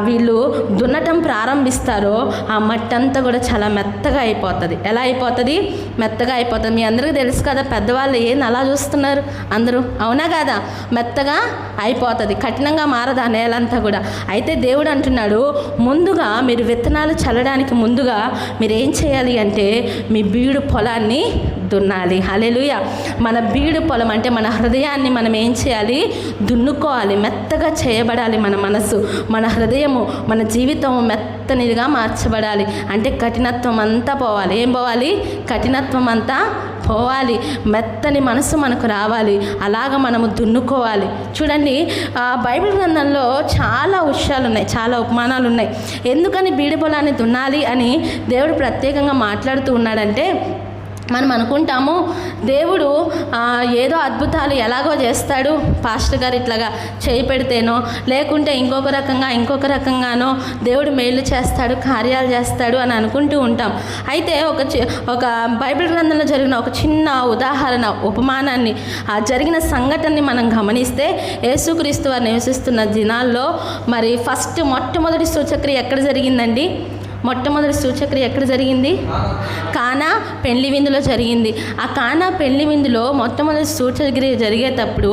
వీళ్ళు దున్నటం ప్రారంభిస్తారో ఆ మట్టి అంతా కూడా చాలా మెత్తగా అయిపోతుంది. ఎలా అయిపోతుంది? మెత్తగా అయిపోతుంది. మీ అందరికీ తెలుసు కదా, పెద్దవాళ్ళు ఏంది అలా చూస్తున్నారు అందరూ, అవునా కదా? మెత్తగా అయిపోతుంది, కఠినంగా మారదు ఆ నేలంతా కూడా. అయితే దేవుడు అంటున్నాడు, ముందుగా మీరు విత్తనాలు చల్లడానికి ముందుగా మీరు ఏం చేయాలి అంటే మీ బీడు పొలాన్ని దున్నాలి. హల్లెలూయా. మన బీడు పొలం అంటే మన హృదయాన్ని మనం ఏం చేయాలి? దున్నుకోవాలి. మెత్తగా చేయబడాలి మన మనసు, మన హృదయము, మన జీవితము మెత్తనిదిగా మార్చబడాలి. అంటే కఠినత్వం అంతా పోవాలి. ఏం పోవాలి? కఠినత్వం అంతా పోవాలి. మెత్తని మనసు మనకు రావాలి. అలాగ మనము దున్నుకోవాలి. చూడండి, బైబిల్ గ్రంథంలో చాలా విషయాలు ఉన్నాయి, చాలా ఉపమానాలు ఉన్నాయి. ఎందుకని బీడు పొలాన్ని దున్నాలి అని దేవుడు ప్రత్యేకంగా మాట్లాడుతూ ఉన్నాడంటే, మనం అనుకుంటాము దేవుడు ఏదో అద్భుతాలు ఎలాగో చేస్తాడు, పాస్టర్ గారు ఇట్లాగా చేయి పెడితేనో లేకుంటే ఇంకొక రకంగానో దేవుడు మేలు చేస్తాడు, కార్యాలు చేస్తాడు అని అనుకుంటూ ఉంటాం. అయితే ఒక బైబిల్ గ్రంథంలో జరిగిన ఒక చిన్న ఉదాహరణ, ఉపమానాన్ని, ఆ జరిగిన సంఘటనని మనం గమనిస్తే, యేసుక్రీస్తు వారు నివసిస్తున్న దినాల్లో మరి మొట్టమొదటి సూచక్రియ ఎక్కడ జరిగిందండి? మొట్టమొదటి సూచక్రియ ఎక్కడ జరిగింది? కానా పెళ్లి విందులో జరిగింది. ఆ కానా పెళ్లి విందులో మొట్టమొదటి సూచక్రియ జరిగేటప్పుడు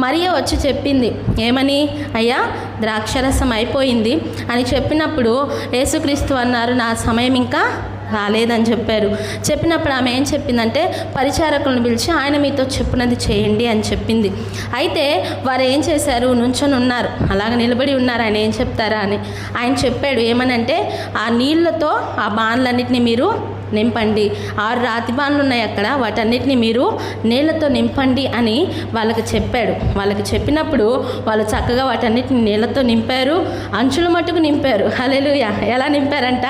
మరియ వచ్చి చెప్పింది, ఏమని? అయ్యా, ద్రాక్షరసం అయిపోయింది అని చెప్పినప్పుడు యేసుక్రీస్తు అన్నారు, నా సమయం ఇంకా రాలేదని చెప్పినప్పుడు ఆమె ఏం చెప్పిందంటే, పరిచారకులను పిలిచి ఆయన మీతో చెప్పినది చేయండి అని చెప్పింది. అయితే వారు ఏం చేశారు? నుంచొని ఉన్నారు, అలాగ నిలబడి ఉన్నారు. ఆయన ఏం చెప్తారా అని ఆయన చెప్పాడు. ఏమనంటే, ఆ నీళ్ళతో ఆ బాణలన్నిటిని మీరు నింపండి. 6 రాతి బాణలు ఉన్నాయి అక్కడ, వాటన్నిటిని మీరు నీళ్ళతో నింపండి అని వాళ్ళకి చెప్పాడు. వాళ్ళకి చెప్పినప్పుడు వాళ్ళు చక్కగా వాటన్నిటిని నీళ్ళతో నింపారు, అంచుల మట్టుకు నింపారు. హల్లెలూయా. ఎలా నింపారంట?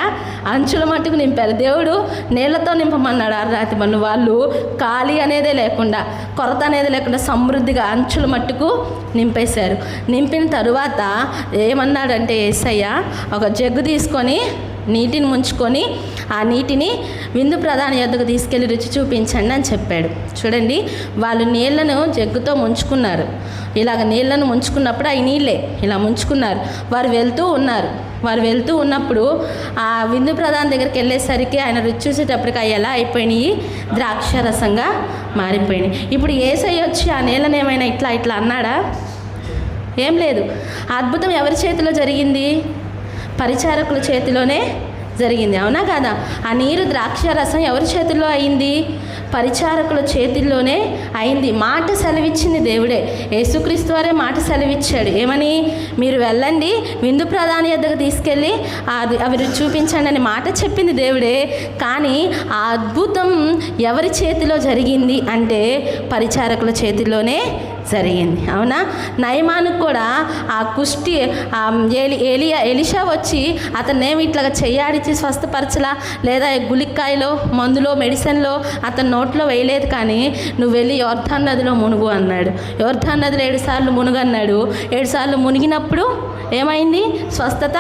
అంచుల మట్టుకు నింపారు. దేవుడు నీళ్ళతో నింపమన్నాడు 6 రాతి బాణలు. వాళ్ళు ఖాళీ అనేదే లేకుండా, కొరత అనేది లేకుండా సమృద్ధిగా అంచుల మట్టుకు నింపేశారు. నింపిన తరువాత ఏమన్నాడంటే యేసయ్య, ఒక జగ్గు తీసుకొని నీటిని ముంచుకొని ఆ నీటిని విందు ప్రధాని యొద్దకు తీసుకెళ్ళి రుచి చూపించండి అని చెప్పాడు. చూడండి, వాళ్ళు నీళ్లను జగ్గుతో ముంచుకున్నారు. ఇలాగ నీళ్లను ముంచుకున్నప్పుడు అవి నీళ్ళే ఇలా ముంచుకున్నారు. వారు వెళ్తూ ఉన్నప్పుడు ఆ విందు ప్రధాని దగ్గరికి వెళ్ళేసరికి ఆయన రుచి చూసేటప్పటికి అవి ఎలా అయిపోయినాయి? ద్రాక్షరసంగా మారిపోయినాయి. ఇప్పుడు యేసయ్య వచ్చి ఆ నీళ్ళని ఏమైనా ఇట్లా అన్నాడా? ఏం లేదు. అద్భుతం ఎవరి చేతిలో జరిగింది? పరిచారకుల చేతిలోనే జరిగింది. అవునా కాదా? ఆ నీరు ద్రాక్షరసం ఎవరి చేతిలో అయింది? పరిచారకుల చేతిలోనే అయింది. మాట సెలవిచ్చింది దేవుడే. యేసుక్రీస్తు వారే మాట సెలవిచ్చాడు. ఏమని? మీరు వెళ్ళండి, విందు ప్రధాని యొద్దకు తీసుకెళ్ళి అవి చూపించండి అని మాట చెప్పింది దేవుడే. కానీ ఆ అద్భుతం ఎవరి చేతిలో జరిగింది అంటే పరిచారకుల చేతిలోనే జరిగింది. అవునా? నయమానుకు కూడా ఆ కుష్టి ఎలిషా వచ్చి అతన్నేమి ఇట్లాగా చెయ్యాడిచ్చి స్వస్థపరచలా, లేదా గులిక్కాయలో మందులో మెడిసిన్లో అతని నోట్లో వేయలేదు. కానీ నువ్వు వెళ్ళి యోర్దాను నదిలో మునుగు అన్నాడు. యోర్దాను నదిలో 7 సార్లు మునుగన్నాడు. 7 సార్లు మునిగినప్పుడు ఏమైంది? స్వస్థత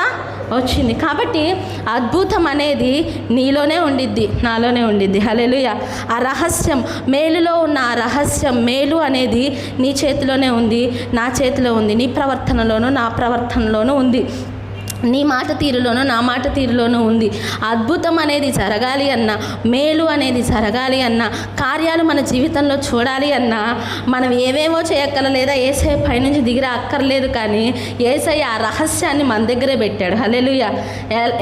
వచ్చింది. కాబట్టి అద్భుతం అనేది నీలోనే ఉండిద్ది, నాలోనే ఉండిద్ది. హల్లెలూయా. ఆ రహస్యం, మేలులో ఉన్న ఆ రహస్యం, మేలు అనేది నీ చేతిలోనే ఉంది, నా చేతిలో ఉంది, నీ ప్రవర్తనలోనూ నా ప్రవర్తనలోనూ ఉంది, నీ మాట తీరులోనూ నా మాట తీరులోనూ ఉంది. అద్భుతం అనేది జరగాలి అన్నా, మేలు అనేది జరగాలి అన్నా, కార్యాలు మన జీవితంలో చూడాలి అన్నా మనం ఏవేమో చేయక్కర్లేదా, యేసయ్య పైనుంచి దిగిరా అక్కర్లేదు. కానీ యేసయ్య ఆ రహస్యాన్ని మన దగ్గరే పెట్టాడు. హల్లెలూయా.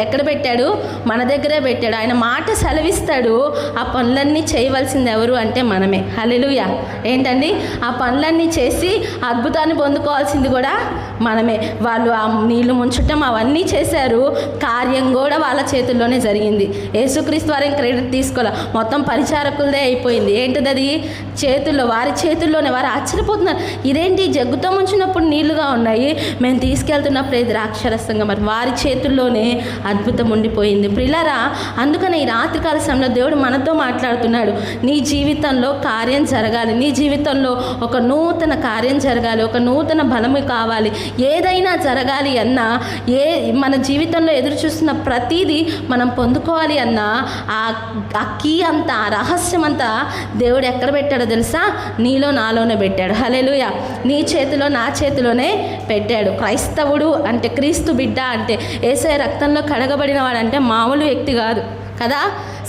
ఎక్కడ పెట్టాడు? మన దగ్గరే పెట్టాడు. ఆయన మాట సెలవిస్తాడు. ఆ పనులన్నీ చేయవలసింది ఎవరు అంటే మనమే. హల్లెలూయా. ఏంటండి? ఆ పనులన్నీ చేసి అద్భుతాన్ని పొందుకోవాల్సింది కూడా మనమే. వాళ్ళు ఆ నీళ్లు ముంచటం అవన్నీ చేశారు, కార్యం కూడా వాళ్ళ చేతుల్లోనే జరిగింది. యేసుక్రీస్తు వారి క్రెడిట్ తీసుకోవాలి, మొత్తం పరిచారకులదే అయిపోయింది. ఏంటిది అది? వారి చేతుల్లోనే. వారు ఆశ్చర్యపోతున్నారు, ఇదేంటి జగ్గుతో ముంచినప్పుడు నీళ్లుగా ఉన్నాయి, మేము తీసుకెళ్తున్నప్పుడు ఇది ద్రాక్షరసంగా. మరి వారి చేతుల్లోనే అద్భుతం ఉండిపోయింది. ప్రియులారా, అందుకని ఈ రాత్రికాల సమయంలో దేవుడు మనతో మాట్లాడుతున్నాడు. నీ జీవితంలో కార్యం జరగాలి, నీ జీవితంలో ఒక నూతన కార్యం జరగాలి, ఒక నూతన బలము కావాలి. ఏదైనా జరగాలి అన్నా, మన జీవితంలో ఎదురు చూస్తున్న ప్రతిదీ మనం పొందుకోవాలి అన్నా ఆ కీ అంతా, ఆ రహస్యం అంతా దేవుడు ఎక్కడ పెట్టాడో తెలుసా? నీలో నాలోనే పెట్టాడు. హల్లెలూయా. నీ చేతిలో నా చేతిలోనే పెట్టాడు. క్రైస్తవుడు అంటే, క్రీస్తు బిడ్డ అంటే, యేసయ్య రక్తంలో కడగబడిన వాడంటే మామూలు వ్యక్తి కాదు. కదా.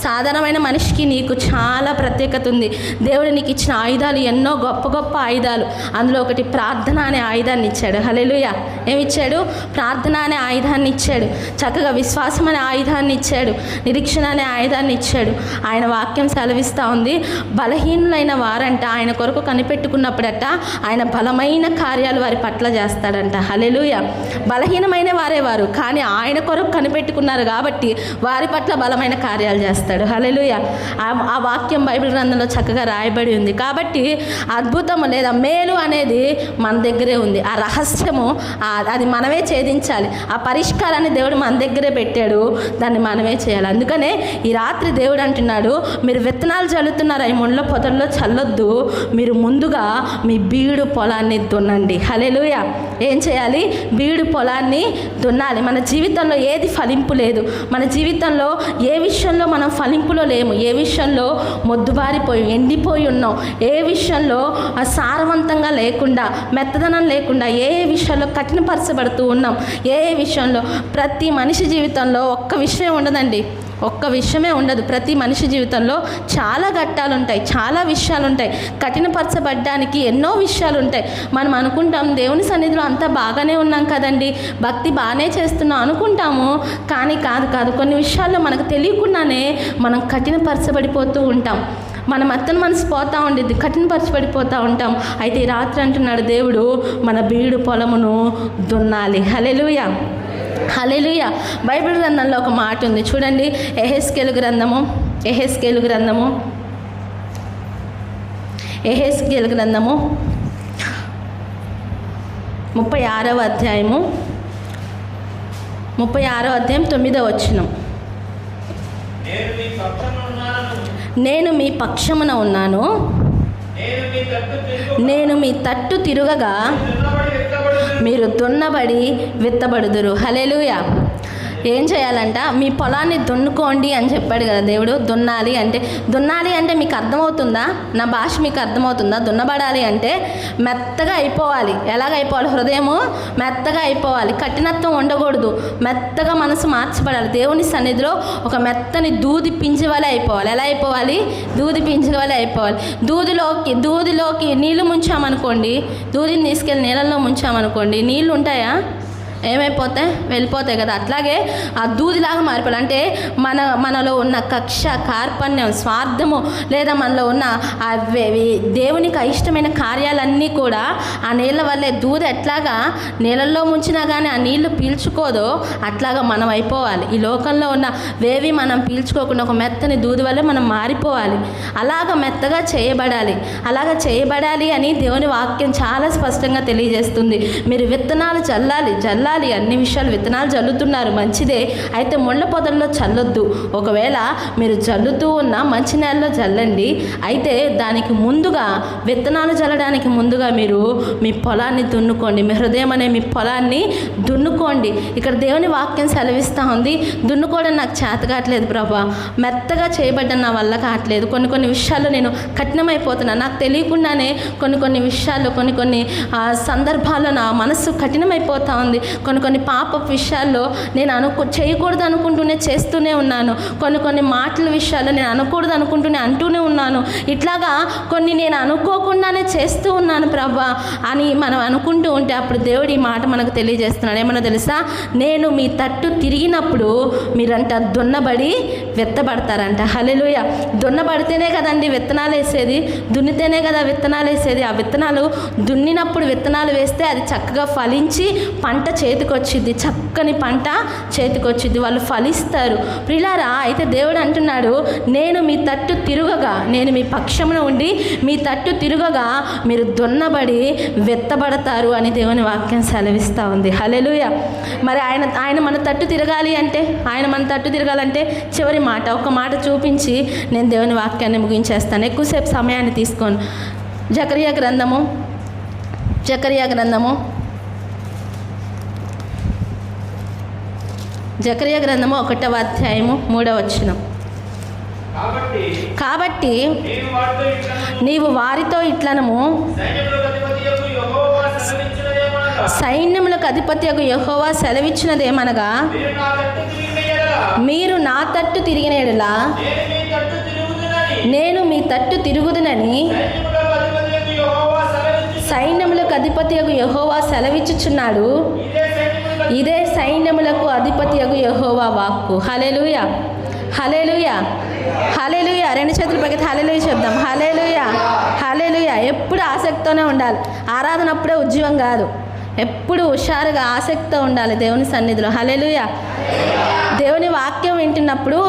సాధారణమైన మనిషికి నీకు చాలా ప్రత్యేకత ఉంది. దేవుడు నీకు ఇచ్చిన ఆయుధాలు ఎన్నో గొప్ప గొప్ప ఆయుధాలు. అందులో ఒకటి ప్రార్థన అనే ఆయుధాన్ని ఇచ్చాడు. హల్లెలూయా. ఏమిచ్చాడు? ప్రార్థన అనే ఆయుధాన్ని ఇచ్చాడు. చక్కగా విశ్వాసం అనే ఆయుధాన్ని ఇచ్చాడు. నిరీక్షణ అనే ఆయుధాన్ని ఇచ్చాడు. ఆయన వాక్యం సెలవిస్తూ ఉంది, బలహీనులైన వారంట ఆయన కొరకు కనిపెట్టుకున్నప్పుడట ఆయన బలమైన కార్యాలు వారి పట్ల చేస్తాడంట. హల్లెలూయా. బలహీనమైన వారు కానీ ఆయన కొరకు కనిపెట్టుకున్నారు కాబట్టి వారి పట్ల బలమైన కార్యాలు చేస్తాడు. హల్లెలూయా. ఆ వాక్యం బైబిల్ గ్రంథంలో చక్కగా రాయబడి ఉంది. కాబట్టి అద్భుతము లేదా మేలు అనేది మన దగ్గరే ఉంది. ఆ రహస్యము అది మనమే ఛేదించాలి. ఆ పరిష్కారాన్ని దేవుడు మన దగ్గరే పెట్టాడు, దాన్ని మనమే చేయాలి. అందుకనే ఈ రాత్రి దేవుడు అంటున్నాడు, మీరు విత్తనాలు చల్లుతున్నారు, ఈ ముళ్ళ పొదల్లో చల్లొద్దు, మీరు ముందుగా మీ బీడు పొలాన్ని దున్నండి. హల్లెలూయా. ఏం చేయాలి? బీడు పొలాన్ని దున్నాలి. మన జీవితంలో ఏది ఫలింపు లేదు. మన జీవితంలో ఏ విషయంలో మనం ఫలింపులో లేము, ఏ విషయంలో మొద్దుబారిపోయి ఎండిపోయి ఉన్నాం, ఏ విషయంలో సారవంతంగా లేకుండా మెత్తదనం లేకుండా ఏ విషయంలో కఠినపరచబడుతూ ఉన్నాం, ఏ విషయంలో ప్రతి మనిషి జీవితంలో ఒక్క విషయం ఉండదండి, ఒక్క విషయమే ఉండదు. ప్రతి మనిషి జీవితంలో చాలా ఘట్టాలు ఉంటాయి, చాలా విషయాలు ఉంటాయి. కఠినపరచబడ్డానికి ఎన్నో విషయాలు ఉంటాయి. మనం అనుకుంటాం దేవుని సన్నిధిలో అంతా బాగానే ఉన్నాం కదండి, భక్తి బాగానే చేస్తున్నాం అనుకుంటాము. కానీ కాదు. కొన్ని విషయాల్లో మనకు తెలియకుండానే మనం కఠినపరచబడిపోతూ ఉంటాం. మన మత్తను మనసు పోతూ ఉండిద్ది, కఠినపరచబడిపోతూ ఉంటాం. అయితే ఈ రాత్రి అంటున్నాడు దేవుడు, మన బీడు పొలమును దున్నాలి. హల్లెలూయా. హల్లెలూయా. బైబిల్ గ్రంథంలో ఒక మాట ఉంది చూడండి. యెహెజ్కేలు గ్రంథము 36వ అధ్యాయం 9వ వచనం. నేను మీ పక్షమున ఉన్నాను, నేను మీ తట్టు తిరుగగా మీరు దున్నబడి విత్తబడుదురు. హల్లెలూయా. ఏం చేయాలంట? మీ పొలాన్ని దున్నుకోండి అని చెప్పాడు కదా దేవుడు. దున్నాలి అంటే మీకు అర్థమవుతుందా? నా భాష మీకు అర్థమవుతుందా? దున్నబడాలి అంటే మెత్తగా అయిపోవాలి. ఎలాగైపోవాలి? హృదయము మెత్తగా అయిపోవాలి, కఠినత్వం ఉండకూడదు, మెత్తగా మనసు మార్చబడాలి. దేవుని సన్నిధిలో ఒక మెత్తని దూది పింజి వలె అయిపోవాలి. ఎలా అయిపోవాలి? దూది పింజి వలె అయిపోవాలి. దూదిలోకి నీళ్లు ముంచామనుకోండి, దూదిని తీసుకెళ్ళి నీళ్ళల్లో ముంచామనుకోండి, నీళ్ళు ఉంటాయా? ఏమైపోతాయి? వెళ్ళిపోతాయి కదా. అట్లాగే ఆ దూదిలాగా మారిపోవాలి. అంటే మనలో ఉన్న కక్ష, కార్పణ్యం, స్వార్థము లేదా మనలో ఉన్న దేవునికి అయిష్టమైన కార్యాలన్నీ కూడా ఆ నీళ్ళ వల్లే, దూది ఎట్లాగా నీళ్ళల్లో ముంచినా కానీ ఆ నీళ్లు పీల్చుకోదో అట్లాగా మనం అయిపోవాలి. ఈ లోకంలో ఉన్న వేవి మనం పీల్చుకోకుండా ఒక మెత్తని దూది వల్లే మనం మారిపోవాలి. అలాగ మెత్తగా చేయబడాలి అని దేవుని వాక్యం చాలా స్పష్టంగా తెలియజేస్తుంది. మీరు విత్తనాలు జల్లాలి. అన్ని విషయాలు విత్తనాలు జల్లుతున్నారు, మంచిదే. అయితే ముళ్ళ పొదల్లో చల్లొద్దు. ఒకవేళ మీరు జల్లుతూ ఉన్న మంచి నేలలో జల్లండి. అయితే దానికి ముందుగా, విత్తనాలు జల్లడానికి ముందుగా మీరు మీ పొలాన్ని దున్నుకోండి. మీ హృదయం అనే మీ పొలాన్ని దున్నుకోండి. ఇక్కడ దేవుని వాక్యం సెలవిస్తూ ఉంది, దున్నుకోవడం నాకు చేత కావట్లేదు ప్రభా, మెత్తగా చేయబడ్డం నా వల్ల కావట్లేదు, కొన్ని విషయాల్లో నేను కఠినమైపోతున్నాను, నాకు తెలియకుండానే కొన్ని విషయాల్లో కొన్ని సందర్భాల్లో నా మనస్సు కఠినమైపోతూ ఉంది. కొన్ని పాప విషయాల్లో నేను చేయకూడదు అనుకుంటూనే చేస్తూనే ఉన్నాను. కొన్ని మాటల విషయాల్లో నేను అనకూడదు అనుకుంటూనే అంటూనే ఉన్నాను. ఇట్లాగా కొన్ని నేను అనుకోకుండానే చేస్తూ ఉన్నాను ప్రభా అని మనం అనుకుంటూ ఉంటే అప్పుడు దేవుడు ఈ మాట మనకు తెలియజేస్తున్నాడు. ఏమన్నా తెలుసా? నేను మీ తట్టు తిరిగినప్పుడు మీరంట దున్నబడి విత్తబడతారంట. హల్లెలూయా. దున్నబడితేనే కదండి విత్తనాలు వేసేది, దున్నితేనే కదా విత్తనాలు వేసేది. ఆ విత్తనాలు దున్నినప్పుడు విత్తనాలు వేస్తే అది చక్కగా ఫలించి పంట చేతికొచ్చిద్ది, చక్కని పంట చేతికొచ్చిద్ది, వాళ్ళు ఫలిస్తారు. ప్రియులారా, అయితే దేవుడు అంటున్నాడు, నేను మీ తట్టు తిరుగగా, నేను మీ పక్షమున ఉండి మీ తట్టు తిరుగగా మీరు దున్నబడి విత్తబడతారు అని దేవుని వాక్యం సెలవిస్తూ ఉంది. హల్లెలూయా. మరి ఆయన మన తట్టు తిరగాలంటే చివరి మాట, ఒక మాట చూపించి నేను దేవుని వాక్యాన్ని ముగించేస్తాను, ఎక్కువసేపు సమయాన్ని తీసుకోను. జకరియా గ్రంథము 1వ అధ్యాయము 3వ వచనం. కాబట్టి నీవు వారితో ఇట్లనము, సైన్యములకు అధిపత్యగు యెహోవా సెలవిచ్చినదేమనగా, మీరు నా తట్టు తిరిగిన యెడల నేను మీ తట్టు తిరుగుదునని సైన్యములకు అధిపత్యగు యెహోవా సెలవిచ్చుచున్నాడు. ఇదే సైన్యములకు అధిపత్యగు యెహోవా వాక్కు. హల్లెలూయా, హల్లెలూయా, హల్లెలూయా. రెండు చేతుల పైకి హల్లెలూయా చెప్దాం. హల్లెలూయా, హల్లెలూయా. ఎప్పుడు ఆసక్తితోనే ఉండాలి. ఆరాధన అప్పుడే ఉద్యోగం కాదు, ఎప్పుడు హుషారుగా ఆసక్తితో ఉండాలి దేవుని సన్నిధిలో. హల్లెలూయా. దేవుని వాక్యం వింటున్నప్పుడు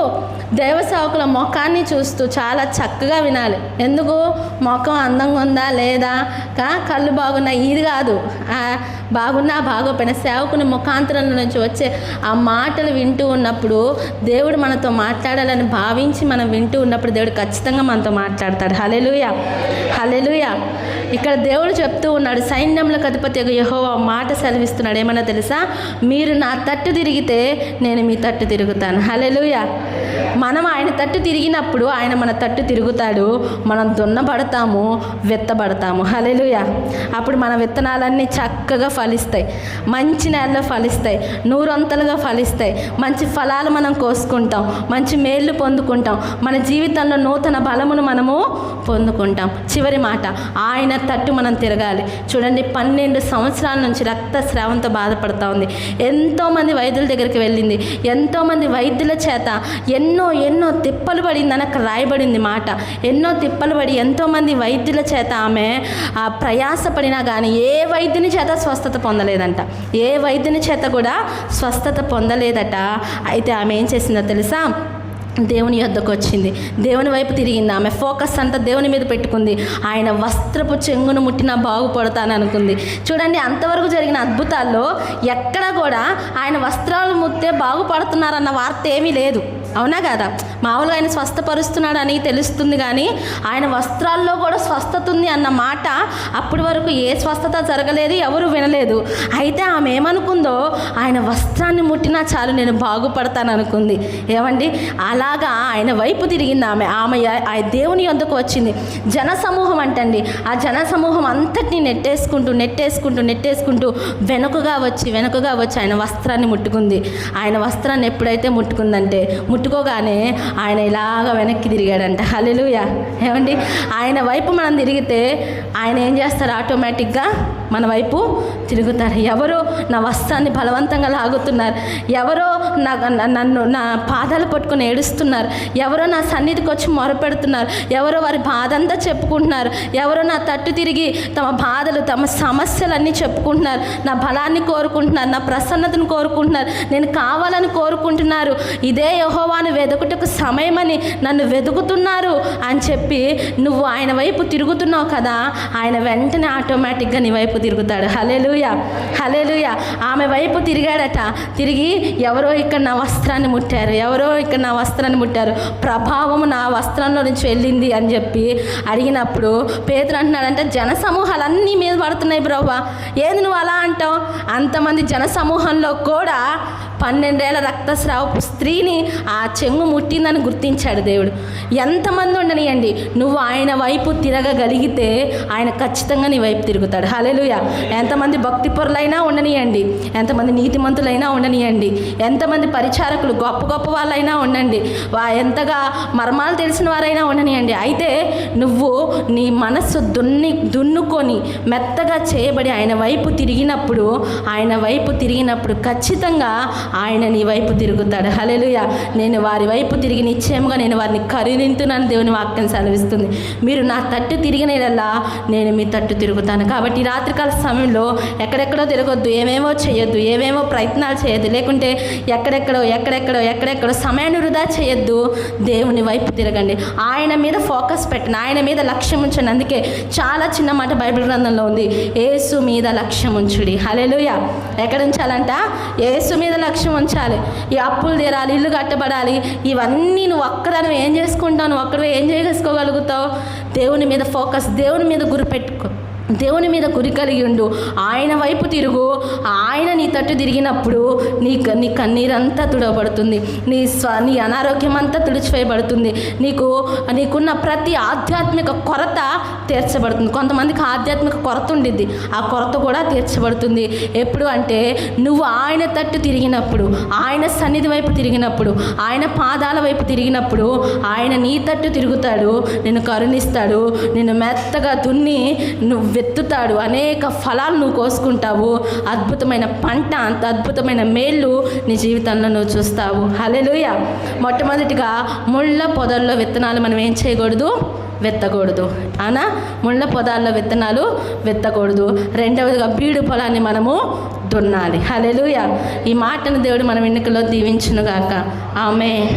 దైవ సేవకుల ముఖాన్ని చూస్తూ చాలా చక్కగా వినాలి. ఎందుకు? ముఖం అందంగా ఉందా లేదా, కళ్ళు బాగున్నా, ఇది కాదు. బాగున్నా బాగోపోయినా సేవకుని ముఖాంతరం నుంచి వచ్చే ఆ మాటలు వింటూ ఉన్నప్పుడు దేవుడు మనతో మాట్లాడాలని భావించి మనం వింటూ ఉన్నప్పుడు దేవుడు ఖచ్చితంగా మనతో మాట్లాడతాడు. హల్లెలూయా, హల్లెలూయా. ఇక్కడ దేవుడు చెప్తూ ఉన్నాడు, సైన్యములకు అధిపతి యెహోవా మాట సెలవిస్తున్నాడు. ఏమన్నా తెలుసా? మీరు నా తట్టు తిరిగితే నేను మీ తట్టు తిరుగుతాను. హల్లెలూయా. మనం ఆయన తట్టు తిరిగినప్పుడు ఆయన మన తట్టు తిరుగుతాడు. మనం దున్నబడతాము, విత్తబడతాము. హల్లెలూయా. అప్పుడు మన విత్తనాలన్నీ చక్కగా ఫలిస్తాయి, మంచి నేలలో ఫలిస్తాయి, నూరంతలుగా ఫలిస్తాయి. మంచి ఫలాలు మనం కోసుకుంటాం, మంచి మేళ్ళు పొందుకుంటాం, మన జీవితంలో నూతన బలమును మనము పొందుకుంటాం. చివరి మాట, ఆయన తట్టు మనం తిరగాలి. చూడండి, 12 సంవత్సరాల నుంచి రక్తస్రావంతో బాధపడుతూ ఉంది. ఎంతోమంది వైద్యుల దగ్గరికి వెళ్ళింది, ఎంతోమంది వైద్యుల చేత ఎన్నో తిప్పలు పడిందని అక్కడ రాయబడింది మాట. ఎన్నో తిప్పలు పడి ఎంతోమంది వైద్యుల చేత ఆమె ప్రయాసపడినా కానీ ఏ వైద్యుని చేత స్వస్థత పొందలేదంట. ఏ వైద్యుని చేత కూడా స్వస్థత పొందలేదట. అయితే ఆమె ఏం చేసిందో తెలుసా? దేవుని యొద్దకు వచ్చింది, దేవుని వైపు తిరిగింది. ఆమె ఫోకస్ అంతా దేవుని మీద పెట్టుకుంది. ఆయన వస్త్రపు చెంగును ముట్టినా బాగుపడతాను అనుకుంది. చూడండి, అంతవరకు జరిగిన అద్భుతాల్లో ఎక్కడ కూడా ఆయన వస్త్రాలు ముట్టే బాగుపడుతున్నారన్న వార్త ఏమీ లేదు. అవునా కదా? మామూలుగా ఆయన స్వస్థపరుస్తున్నాడని తెలుస్తుంది, కానీ ఆయన వస్త్రాల్లో కూడా స్వస్థత ఉంది అన్న మాట అప్పటి వరకు ఏ స్వస్థత జరగలేదు, ఎవరు వినలేదు. అయితే ఆమె ఏమనుకుందో, ఆయన వస్త్రాన్ని ముట్టినా చాలు నేను బాగుపడతాను అనుకుంది. ఏమండి, అలాగా ఆయన వైపు తిరిగింది ఆమె. ఆ దేవుని యొద్దకు వచ్చింది. జనసమూహం అంటండి, ఆ జనసమూహం అంతటినీ నెట్టేసుకుంటూ వెనుకగా వచ్చి ఆయన వస్త్రాన్ని ముట్టుకుంది. ఆయన వస్త్రాన్ని ఎప్పుడైతే ముట్టుకుందంటే, ముట్టుకోగానే ఆయన ఇలాగ వెనక్కి తిరిగాడంట. హల్లెలూయా. ఏమండి, ఆయన వైపు మనం తిరిగితే ఆయన ఏం చేస్తారు? ఆటోమేటిక్గా మన వైపు తిరుగుతారు. ఎవరో నా వస్త్రాన్ని బలవంతంగా లాగుతున్నారు, ఎవరో నన్ను నా పాదాలు పట్టుకొని ఏడుస్తున్నారు, ఎవరో నా సన్నిధికి వచ్చి మొరపెడుతున్నారు, ఎవరో వారి బాధ అంతా చెప్పుకుంటున్నారు, ఎవరో నా తట్టు తిరిగి తమ బాధలు తమ సమస్యలన్నీ చెప్పుకుంటున్నారు, నా బలాన్ని కోరుకుంటున్నారు, నా ప్రసన్నతను కోరుకుంటున్నారు, నేను కావాలని కోరుకుంటున్నారు. ఇదే యెహోవాను వెతుకుటకు సమయమని నన్ను వెతుకుతున్నారు అని చెప్పి నువ్వు ఆయన వైపు తిరుగుతున్నావు కదా, ఆయన వెంటనే ఆటోమేటిక్గా నీ వైపు తిరుగుతాడు. హల్లెలూయా, హల్లెలూయా. ఆమె వైపు తిరిగాడట. తిరిగి ఎవరో ఇక్కడ నా వస్త్రాన్ని ముట్టారు, ప్రభావము నా వస్త్రంలో నుంచి వెళ్ళింది అని చెప్పి అడిగినప్పుడు పేతురు అంటున్నాడంటే, జనసమూహాలన్నీ మీద పడుతున్నాయి బ్రోవా, ఏది నువ్వు అలా అంటావు? అంతమంది జనసమూహంలో కూడా 12 ఏళ్ల రక్తస్రావపు స్త్రీని ఆ చెంగు ముట్టిందని గుర్తించాడు దేవుడు. ఎంతమంది ఉండనియండి, నువ్వు ఆయన వైపు తిరగగలిగితే ఆయన ఖచ్చితంగా నీ వైపు తిరుగుతాడు. హల్లెలూయా. ఎంతమంది భక్తి పరులైనా ఉండనియండి, ఎంతమంది నీతిమంతులైనా ఉండనియండి, ఎంతమంది పరిచారకులు గొప్ప వాళ్ళైనా ఉండండి, ఎంతగా మర్మాలు తెలిసిన వారైనా ఉండనియండి. అయితే నువ్వు నీ మనస్సు దున్నుకొని మెత్తగా చేయబడి ఆయన వైపు తిరిగినప్పుడు ఖచ్చితంగా ఆయన నీ వైపు తిరుగుతాడు. హల్లెలూయా. నేను వారి వైపు తిరిగి నిశ్చయముగా నేను వారిని కరుణింతునని దేవుని వాక్యం సెలవిస్తుంది. మీరు నా తట్టు తిరిగినలా నేను మీ తట్టు తిరుగుతాను. కాబట్టి రాత్రికాల సమయంలో ఎక్కడెక్కడో తిరగొద్దు, ఏమేమో చేయొద్దు, ఏమేమో ప్రయత్నాలు చేయొద్దు, లేకుంటే ఎక్కడెక్కడో సమయాన్ని వృధా చేయొద్దు. దేవుని వైపు తిరగండి, ఆయన మీద ఫోకస్ పెట్టండి, ఆయన మీద లక్ష్యం ఉంచండి. అందుకే చాలా చిన్న మాట బైబిల్ గ్రంథంలో ఉంది, యేసు మీద లక్ష్యం ఉంచుడి. హల్లెలూయా. ఎక్కడ ఉంచాలంట? యేసు మీద లక్ష్యం ఉంచాలి. ఈ అప్పులు తీరాలి, ఇల్లు కట్టబడాలి, ఇవన్నీ నువ్వు ఒక్కదాన్ని ఏం చేసుకుంటావు? నువ్వు ఒక్కడే ఏం చేసుకోగలుగుతావు? దేవుని మీద ఫోకస్, దేవుని మీద గురి దేవుని మీద గురి కలిగి ఉండు, ఆయన వైపు తిరుగు. ఆయన నీ తట్టు తిరిగినప్పుడు నీ కన్నీరంతా తుడవబడుతుంది, నీ అనారోగ్యం అంతా తుడిచివేయబడుతుంది, నీకున్న ప్రతి ఆధ్యాత్మిక కొరత తీర్చబడుతుంది. కొంతమందికి ఆధ్యాత్మిక కొరత ఉండిద్ది, ఆ కొరత కూడా తీర్చబడుతుంది. ఎప్పుడు అంటే నువ్వు ఆయన తట్టు తిరిగినప్పుడు, ఆయన సన్నిధి వైపు తిరిగినప్పుడు, ఆయన పాదాల వైపు తిరిగినప్పుడు ఆయన నీ తట్టు తిరుగుతాడు, నిన్ను కరుణిస్తాడు, నిన్ను మెత్తగా దున్ని నువ్వు వెత్తుతాడు, అనేక ఫలాలు నువ్వు కోసుకుంటావు, అద్భుతమైన పంట, అంత అద్భుతమైన మేళ్ళు నీ జీవితంలో నువ్వు చూస్తావు. హల్లెలూయా. మొట్టమొదటిగా ముళ్ళ పొదల్లో విత్తనాలు మనం ఏం చేయకూడదు? వెత్తకూడదు. అవునా? ముళ్ళ పొదాల్లో విత్తనాలు వెత్తకూడదు. రెండవదిగా బీడు పొలాన్ని మనము దున్నాలి. హల్లెలూయా. ఈ మాటను దేవుడు మన వెన్నుకలో దీవించునుగాక. ఆమేన్.